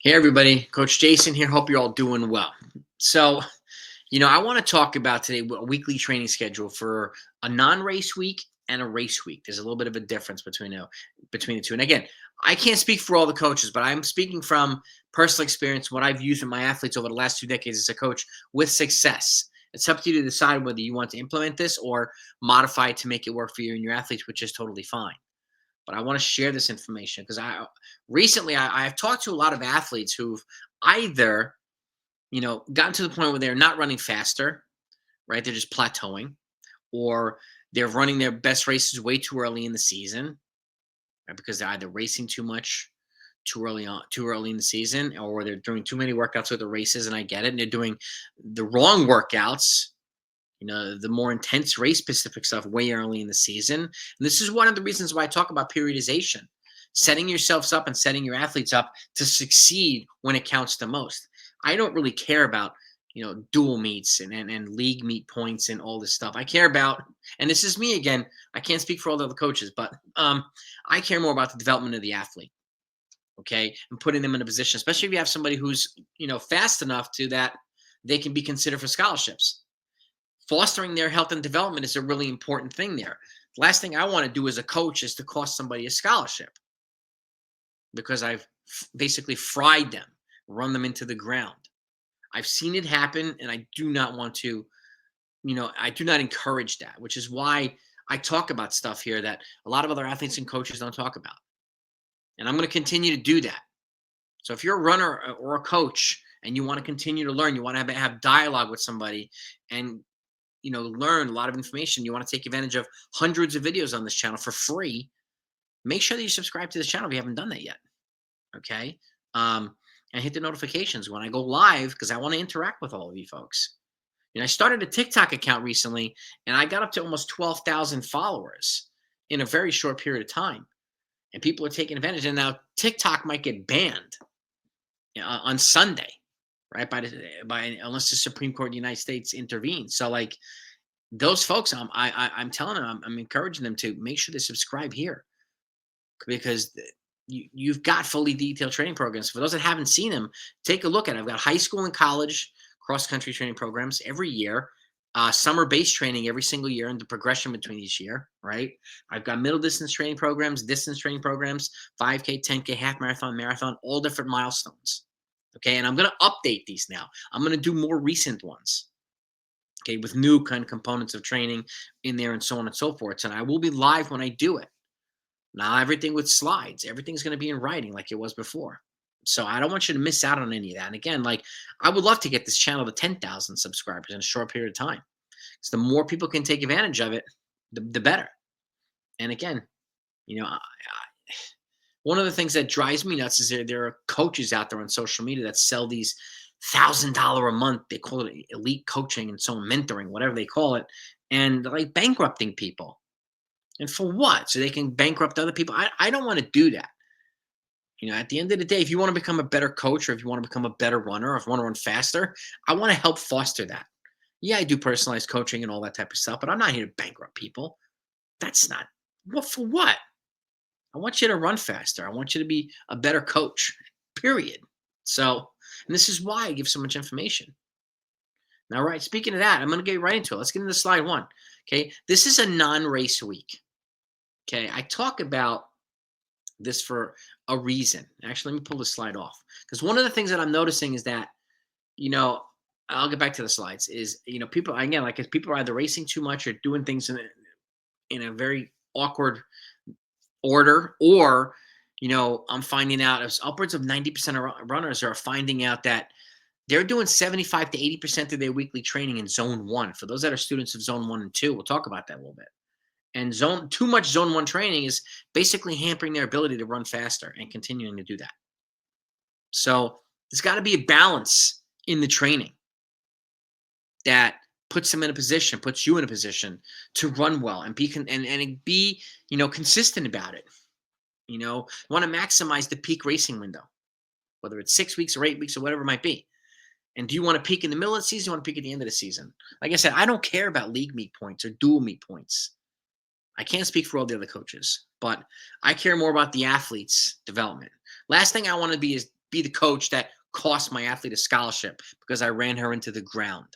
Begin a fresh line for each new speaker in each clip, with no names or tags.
Hey everybody, Coach Jason here. Hope you're all doing well. So, I want to talk about today a weekly training schedule for a non-race week and a race week. There's a little bit of a difference between the two. And again, I can't speak for all the coaches, but I'm speaking from personal experience, what I've used with my athletes over the last 2 decades as a coach with success. It's up to you to decide whether you want to implement this or modify it to make it work for you and your athletes, which is totally fine. But I want to share this information because I've talked to a lot of athletes who've either gotten to the point where they're not running faster, right? They're just plateauing, or they're running their best races way too early in the season, right? Because they're either racing too much too early in the season, or they're doing too many workouts with the races. And I get it, and they're doing the wrong workouts, the more intense race specific stuff way early in the season. And this is one of the reasons why I talk about periodization, setting yourselves up and setting your athletes up to succeed when it counts the most. I don't really care about, dual meets and league meet points and all this stuff. I care about, and this is me again, I can't speak for all the other coaches, but I care more about the development of the athlete. Okay. And putting them in a position, especially if you have somebody who's, fast enough to that they can be considered for scholarships. Fostering their health and development is a really important thing there. The last thing I want to do as a coach is to cost somebody a scholarship because I've basically fried them, run them into the ground. I've seen it happen, and I do not want to, I do not encourage that, which is why I talk about stuff here that a lot of other athletes and coaches don't talk about. And I'm going to continue to do that. So if you're a runner or a coach and you want to continue to learn, you want to have dialogue with somebody and learn a lot of information, you want to take advantage of hundreds of videos on this channel for free, make sure that you subscribe to this channel if you haven't done that yet. Okay. And hit the notifications when I go live because I want to interact with all of you folks. I started a TikTok account recently and I got up to almost 12,000 followers in a very short period of time. And people are taking advantage. And now TikTok might get banned on Sunday, right? By unless the Supreme Court of the United States intervenes. So like those folks, I'm telling them, I'm encouraging them to make sure they subscribe here because you've got fully detailed training programs. For those that haven't seen them, take a look at it. I've got high school and college cross country training programs every year. Summer based training every single year and the progression between each year, right? I've got middle distance training programs, distance training programs, 5K, 10K, half marathon, all different milestones. Okay. And I'm going to update these now. I'm going to do more recent ones. Okay. With new kind of components of training in there and so on and so forth. And I will be live when I do it. Not everything with slides. Everything's going to be in writing like it was before. So I don't want you to miss out on any of that. And again, like I would love to get this channel to 10,000 subscribers in a short period of time. So the more people can take advantage of it, the better. And again, one of the things that drives me nuts is there are coaches out there on social media that sell these $1,000 a month. They call it elite coaching and so on, mentoring, whatever they call it, and they're like bankrupting people. And for what? So they can bankrupt other people. I don't want to do that. At the end of the day, if you want to become a better coach or if you want to become a better runner or if you want to run faster, I want to help foster that. Yeah, I do personalized coaching and all that type of stuff, but I'm not here to bankrupt people. That's not what for what? I want you to run faster. I want you to be a better coach, period. So, and this is why I give so much information. Now, right, speaking of that, I'm going to get right into it. Let's get into slide one. Okay, this is a non-race week. Okay, I talk about this for a reason. Actually, let me pull this slide off because one of the things that I'm noticing is that, I'll get back to the slides. Is people again like if people are either racing too much or doing things in a very awkward order, or I'm finding out as upwards of 90% of runners are finding out that they're doing 75 to 80% of their weekly training in zone one. For those that are students of zone 1 and 2, we'll talk about that a little bit. And too much zone 1 training is basically hampering their ability to run faster and continuing to do that. So there's got to be a balance in the training that puts them in a position, puts you in a position to run well and be consistent about it. Want to maximize the peak racing window, whether it's 6 weeks or 8 weeks or whatever it might be. And do you want to peak in the middle of the season? You want to peak at the end of the season? Like I said, I don't care about league meet points or dual meet points. I can't speak for all the other coaches, but I care more about the athlete's development. Last thing I want to be is be the coach that cost my athlete a scholarship because I ran her into the ground.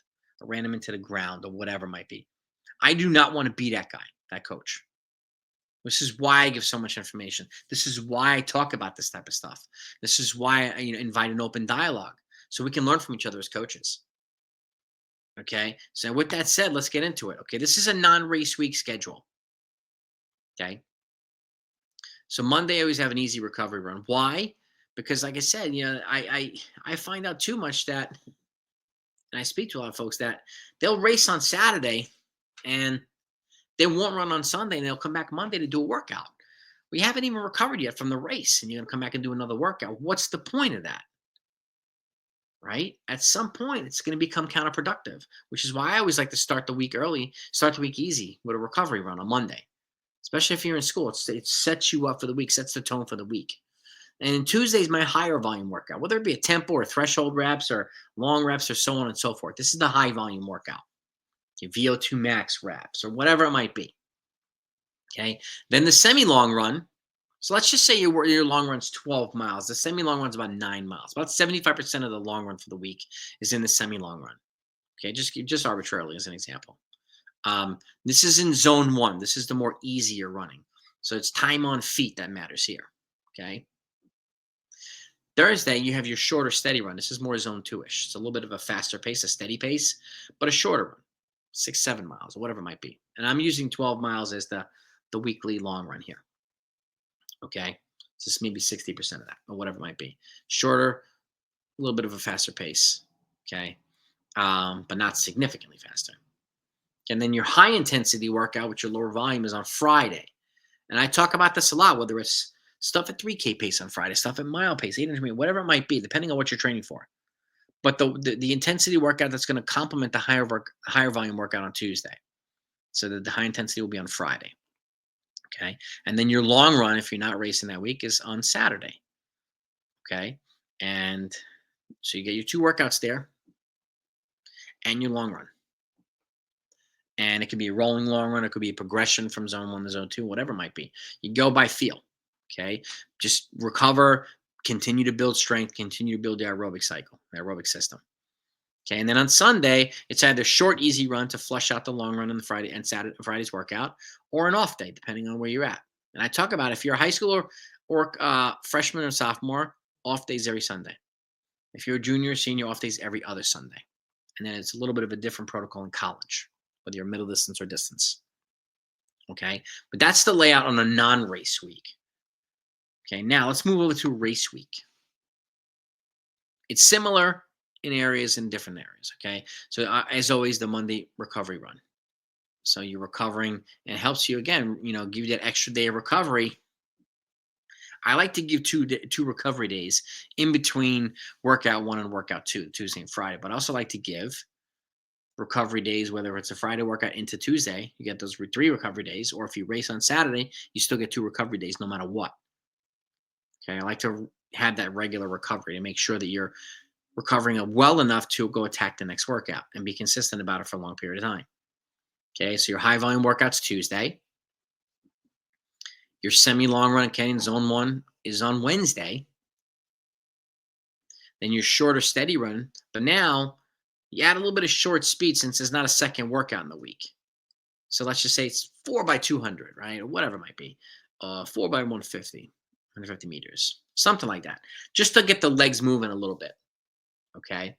I ran him into the ground or whatever it might be. I do not want to be that guy, that coach. This is why I give so much information. This is why I talk about this type of stuff. This is why I invite an open dialogue so we can learn from each other as coaches. Okay. So with that said, let's get into it. Okay. This is a non-race week schedule. Okay. So Monday I always have an easy recovery run. Why? Because like I said, I find out too much that, and I speak to a lot of folks that they'll race on Saturday and they won't run on Sunday and they'll come back Monday to do a workout. We haven't even recovered yet from the race and you're going to come back and do another workout. What's the point of that? Right? At some point, it's going to become counterproductive, which is why I always like to start the week early, start the week easy with a recovery run on Monday, especially if you're in school. It sets you up for the week, sets the tone for the week. And Tuesday is my higher volume workout, whether it be a tempo or threshold reps or long reps or so on and so forth. This is the high volume workout, your VO2 max reps or whatever it might be. Okay. Then the semi-long run. So let's just say your long run's 12 miles. The semi-long run's about 9 miles. About 75% of the long run for the week is in the semi-long run. Okay, just arbitrarily as an example. This is in zone 1. This is the more easier running. So it's time on feet that matters here. Okay. Thursday, you have your shorter steady run. This is more zone 2-ish. It's a little bit of a faster pace, a steady pace, but a shorter run, 6, 7 miles or whatever it might be. And I'm using 12 miles as the weekly long run here. Okay. So this maybe 60% of that or whatever it might be. Shorter, a little bit of a faster pace. Okay. But not significantly faster. And then your high intensity workout with your lower volume is on Friday. And I talk about this a lot, whether it's stuff at 3K pace on Friday, stuff at mile pace, 800 meters, whatever it might be, depending on what you're training for. But the intensity workout that's going to complement the higher volume workout on Tuesday. So the high intensity will be on Friday. Okay. And then your long run, if you're not racing that week, is on Saturday. Okay. And so you get your 2 workouts there and your long run. And it could be a rolling long run. It could be a progression from zone 1 to zone 2, whatever it might be. You go by feel. Okay. Just recover, continue to build strength, continue to build the aerobic cycle, the aerobic system. Okay. And then on Sunday, it's either short, easy run to flush out the long run on the Friday and Friday's workout, or an off day, depending on where you're at. And I talk about if you're a high schooler or freshman or sophomore, off days every Sunday. If you're a junior or senior, off days every other Sunday. And then it's a little bit of a different protocol in college, whether you're middle distance or distance. Okay. But that's the layout on a non-race week. Okay. Now let's move over to race week. It's similar in areas in different areas. Okay. So as always, the Monday recovery run. So you're recovering and it helps you again, give you that extra day of recovery. I like to give two recovery days in between workout 1 and workout 2, Tuesday and Friday. But I also like to give recovery days, whether it's a Friday workout into Tuesday, you get those 3 recovery days, or if you race on Saturday, you still get 2 recovery days no matter what. Okay. I like to have that regular recovery to make sure that you're recovering well enough to go attack the next workout and be consistent about it for a long period of time. Okay. So your high volume workout's Tuesday. Your semi-long run, okay, in zone 1 is on Wednesday. Then your shorter steady run. But now you add a little bit of short speed since there's not a second workout in the week. So let's just say it's 4 by 200, right? Or whatever it might be. 4 by 150 meters. Something like that. Just to get the legs moving a little bit. Okay.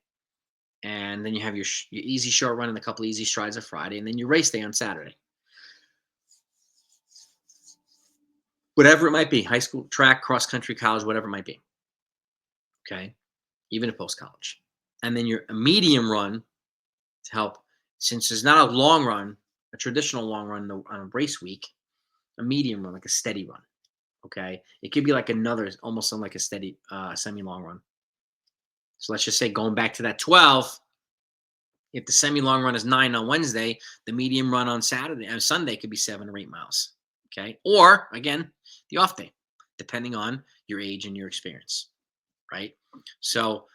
And then you have your easy short run and a couple easy strides on Friday. And then your race day on Saturday. Whatever it might be, high school, track, cross country, college, whatever it might be. Okay. Even at post college. And then a medium run to help, since there's not a long run, a traditional long run on a race week, a medium run, like a steady run. Okay. It could be like almost like a steady semi-long run. So let's just say going back to that 12, if the semi-long run is 9 on Wednesday, the medium run on Saturday and Sunday could be 7 or 8 miles. Okay. Or again, the off day, depending on your age and your experience. Right. So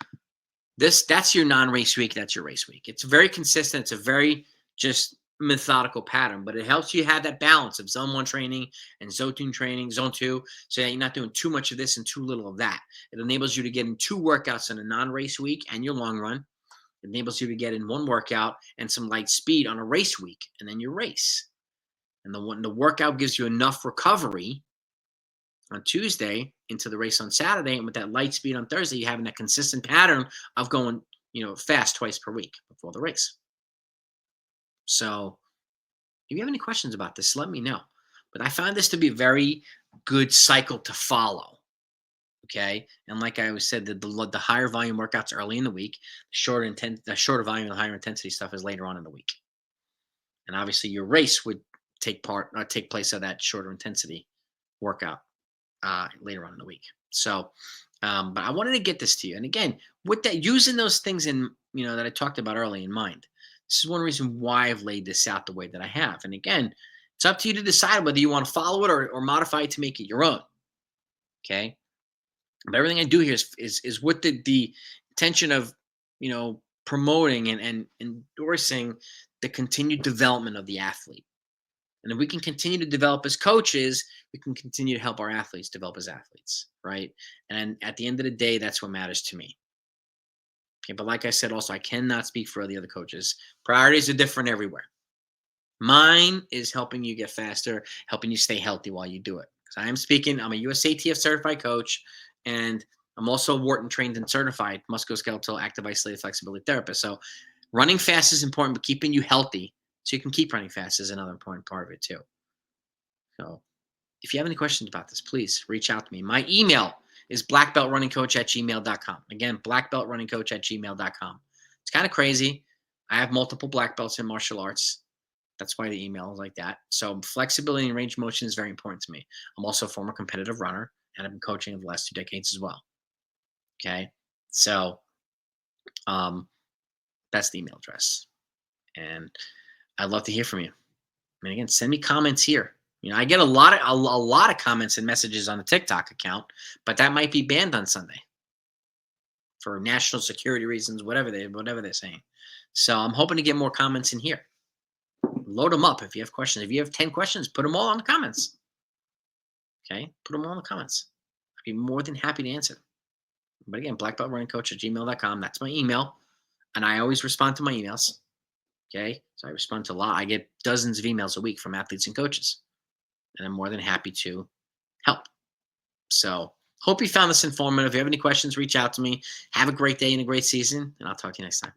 that's your non-race week. That's your race week. It's very consistent. It's a very just methodical pattern, but it helps you have that balance of zone one training and zone two, so that you're not doing too much of this and too little of that. It enables you to get in two workouts in a non-race week and your long run. It enables you to get in one workout and some light speed on a race week, and then your race. And the workout gives you enough recovery on Tuesday into the race on Saturday, and with that light speed on Thursday, you're having that consistent pattern of going, fast twice per week before the race. So if you have any questions about this, let me know. But I find this to be a very good cycle to follow. Okay, and like I always said, the higher volume workouts early in the week, the shorter volume and higher intensity stuff is later on in the week. And obviously, your race would take place of that shorter intensity workout later on in the week. So, but I wanted to get this to you, and again, with that, using those things in that I talked about early in mind. This is one reason why I've laid this out the way that I have. And again, it's up to you to decide whether you want to follow it or modify it to make it your own. Okay. But everything I do here is with the intention of promoting and endorsing the continued development of the athlete. And if we can continue to develop as coaches, we can continue to help our athletes develop as athletes, right? And at the end of the day, that's what matters to me. Okay, but like I said, also I cannot speak for the other coaches. Priorities are different everywhere. Mine is helping you get faster, helping you stay healthy while you do it. Because I'm a USATF certified coach, and I'm also Wharton trained and certified musculoskeletal active isolated flexibility therapist. So running fast is important, but keeping you healthy so you can keep running fast is another important part of it too. So if you have any questions about this, please reach out to me. My email is blackbeltrunningcoach@gmail.com. Again, blackbeltrunningcoach@gmail.com. It's kind of crazy. I have multiple black belts in martial arts. That's why the email is like that. So flexibility and range of motion is very important to me. I'm also a former competitive runner, and I've been coaching over the last 2 decades as well. Okay. So that's the email address. And I'd love to hear from you. I mean, again, send me comments here. I get a lot of comments and messages on the TikTok account, but that might be banned on Sunday for national security reasons, whatever they're saying. So I'm hoping to get more comments in here. Load them up if you have questions. If you have 10 questions, put them all in the comments. Okay, put them all in the comments. I'd be more than happy to answer them. But again, blackbeltrunningcoach@gmail.com. That's my email, and I always respond to my emails. Okay, so I respond to a lot. I get dozens of emails a week from athletes and coaches, and I'm more than happy to help. So hope you found this informative. If you have any questions, reach out to me. Have a great day and a great season, and I'll talk to you next time.